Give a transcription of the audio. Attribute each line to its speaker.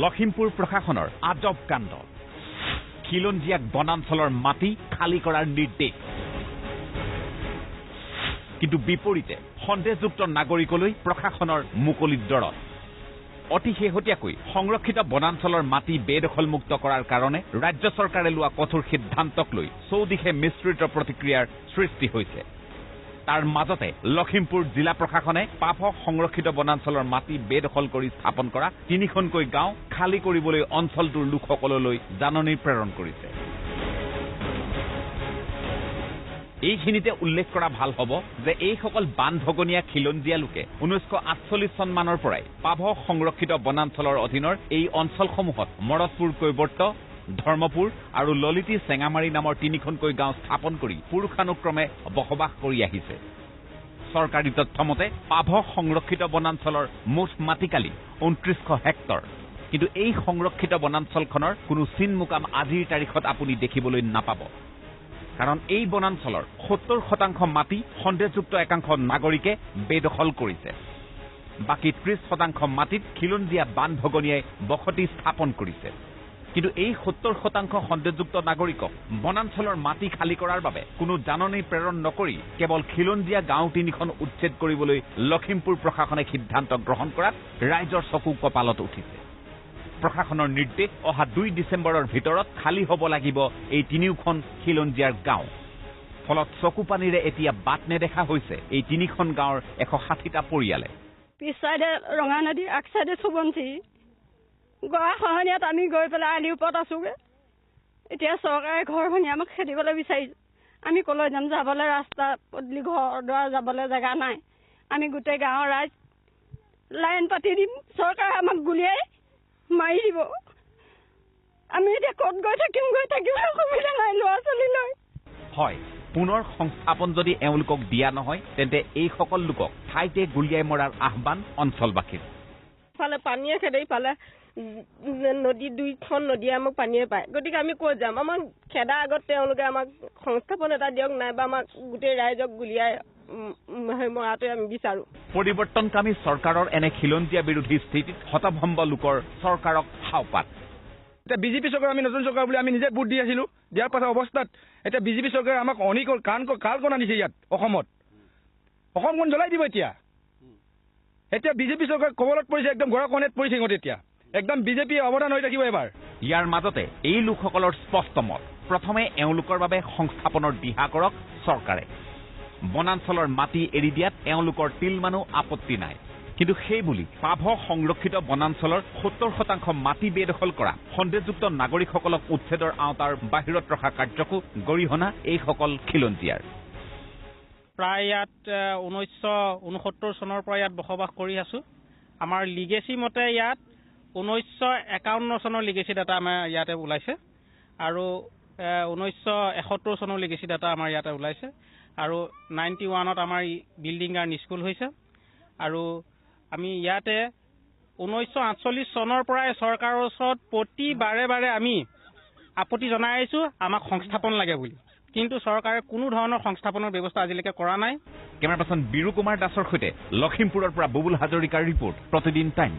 Speaker 1: লখিমপুৰ প্ৰশাসনৰ আজব কাণ্ড খিলঞ্জীয়াক বনাঞ্চলৰ মাটি খালী কৰাৰ নিৰ্দেশ কিন্তু বিপৰীতে সন্দেহযুক্ত নাগৰিকলৈ প্ৰশাসনৰ মুকলিৰ দৰত অতি শেহতীয়াকৈ সংৰক্ষিত বনাঞ্চলৰ মাটি বেদখলমুক্ত কৰাৰ কাৰণে ৰাজ্য চৰকাৰে লোৱা কঠোৰ সিদ্ধান্তক লৈ চৌদিশে মিশ্ৰিত প্ৰতিক্ৰিয়াৰ সৃষ্টি হৈছে তাৰ মাজতে লখিমপুৰ জিলা প্ৰশাসনে পাভ সংৰক্ষিত বনাঞ্চলৰ মাটি বেদখল কৰি স্থাপন কৰা তিনিখনকৈ গাঁও খালী কৰিবলৈ অঞ্চলটোৰ লোকসকললৈ জাননী প্ৰেৰণ কৰিছে এইখিনিতে উল্লেখ কৰা ভাল হ'ব যে এইসকল বানভগনীয়া খিলঞ্জীয়া লোকে 1948 চন মানৰ পৰাই পাভ সংৰক্ষিত বনাঞ্চলৰ অধীনৰ এই অঞ্চলসমূহত মৰদপুৰ কৈবৰ্ত ধৰ্মপুৰ আৰু ললিতী চেঙামাৰী নামৰ তিনিখনকৈ গাঁও স্থাপন কৰি পুৰুষানুক্ৰমে বসবাস কৰি আহিছে চৰকাৰী তথ্য মতে পাভ সংৰক্ষিত বনাঞ্চলৰ মুঠ মাটিকালি 2900 হেক্টৰ কিন্তু এই সংৰক্ষিত বনাঞ্চলখনৰ কোনো চিন মুকাম আজিৰ তাৰিখত আপুনি দেখিবলৈ নাপাব কাৰণ এই বনাঞ্চলৰ 70% মাটি সন্দেহযুক্ত একাংশ নাগৰিকে বেদখল কৰিছে বাকি 30% মাটিত খিলঞ্জীয়া বানভগনীয়াই বসতি স্থাপন কৰিছে কিন্তু এই 70% সন্দেহযুক্ত নাগৰিকক বনাঞ্চলৰ মাটি খালী কৰাৰ বাবে কোনো জাননী প্ৰেৰণ নকৰি কেৱল খিলঞ্জীয়া গাঁও তিনিখন উচ্ছেদ কৰিবলৈ লখিমপুৰ প্ৰশাসনে সিদ্ধান্ত গ্ৰহণ কৰাত ৰাইজৰ চকু কপালত উঠিছে প্ৰশাসনৰ নিৰ্দেশ অহা 2 ডিচেম্বৰৰ ভিতৰত খালী হ'ব লাগিব এই তিনিওখন খিলঞ্জীয়াৰ গাঁও ফলত চকুপানীৰে এতিয়া বাট নেদেখা হৈছে এই তিনিখন গাঁৱৰ 160টা পৰিয়ালে
Speaker 2: পিছাইডে ৰঙা নদী আগচাইডে সুবঞ্চী গৰা খহনীয়াত আমি গৈ পেলাই আলিৰ ওপৰত আছোগে এতিয়া চৰকাৰে ঘৰ ভাঙি আমাক খেদিবলৈ বিচাৰিছে আমি কলৈ যাম যাবলৈ ৰাস্তা পদূলি ঘৰ দুৱাৰ যাবলৈ জেগা নাই আমি গোটেই গাঁৱৰ ৰাইজ লাইন পাতি দিম চৰকাৰে আমাক গুলিয়াই মাৰি দিব আমি এতিয়া ক'ত গৈ থাকিম সুবিধা নাই ল'ৰা ছোৱালী লৈ
Speaker 1: হয় পুনৰ সংস্থাপন যদি এওঁলোকক দিয়া নহয় তেন্তে এইসকল লোকক ঠাইতে গুলিয়াই মৰাৰ আহ্বান অঞ্চলবাসীৰ
Speaker 3: ফালে পানীয়ে খেদে ইফালে নদী দুইখন নদীয়ে আমাক পানীয়ে পায় গতিকে আমি ক'ত যাম আমাক খেদাৰ আগত তেওঁলোকে আমাক সংস্থাপন এটা দিয়ক নাইবা আমাক গোটেই ৰাইজক গুলিয়াই মৰাটোৱে আমি বিচাৰোঁ
Speaker 1: পৰিৱৰ্তনকামী চৰকাৰৰ এনে খিলঞ্জীয়া বিৰোধী স্থিতিত হতভম্ব লোকৰ চৰকাৰক হাওপাত
Speaker 4: এতিয়া বিজেপি চৰকাৰ আমি নতুন চৰকাৰ বুলি আমি নিজে ভোট দি আছিলো দিয়াৰ পাছত অৱস্থাত এতিয়া বিজেপি চৰকাৰে আমাক অনিকল কাল আনিছে ইয়াত অসমখন জ্বলাই দিব এতিয়া বিজেপি চৰকাৰ কবলত পৰিছে একদম গৰাকণেত পৰিছে সিহঁতে এতিয়া একদম বিজেপি অৱদান হৈ থাকিব এবাৰ
Speaker 1: ইয়াৰ মাজতে এই লোকসকলৰ স্পষ্ট মত প্ৰথমে এওঁলোকৰ বাবে সংস্থাপনৰ দিহা কৰক চৰকাৰে বনাঞ্চলৰ মাটি এৰি দিয়াত এওঁলোকৰ তিলমানো আপত্তি নাই কিন্তু সেই বুলি পাভ সংৰক্ষিত বনাঞ্চলৰ 70% মাটি বেদখল কৰা সন্দেহযুক্ত নাগৰিকসকলক উচ্ছেদৰ আওতাৰ বাহিৰত ৰখা কাৰ্যকো গৰিহণা এইসকল খিলঞ্জীয়াৰ
Speaker 5: প্ৰায় ইয়াত 1969 চনৰ পৰা ইয়াত বসবাস কৰি আছো আমাৰ লিগেসি মতে ইয়াত 1951 চনৰ লিগেসি ডাটা আমাৰ ইয়াতে ওলাইছে আৰু 1971 চনৰ লিগেসি ডাটা আমাৰ ইয়াতে ওলাইছে আৰু 91ত আমাৰ বিল্ডিং আৰু স্কুল হৈছে আৰু আমি ইয়াতে 1948 চনৰ পৰাই চৰকাৰৰ ওচৰত প্ৰতি বাৰে আমি আপত্তি জনাই আহিছো আমাক সংস্থাপন লাগে বুলি কিন্তু চৰকাৰে কোনো ধৰণৰ সংস্থাপনৰ ব্যৱস্থা আজিলৈকে কৰা নাই
Speaker 1: কেমেৰা পাৰ্চন বিৰু কুমাৰ দাসৰ সৈতে লখিমপুৰৰ পৰা বুবুল হাজৰিকাৰ ৰিপৰ্ট প্ৰতিদিন টাইম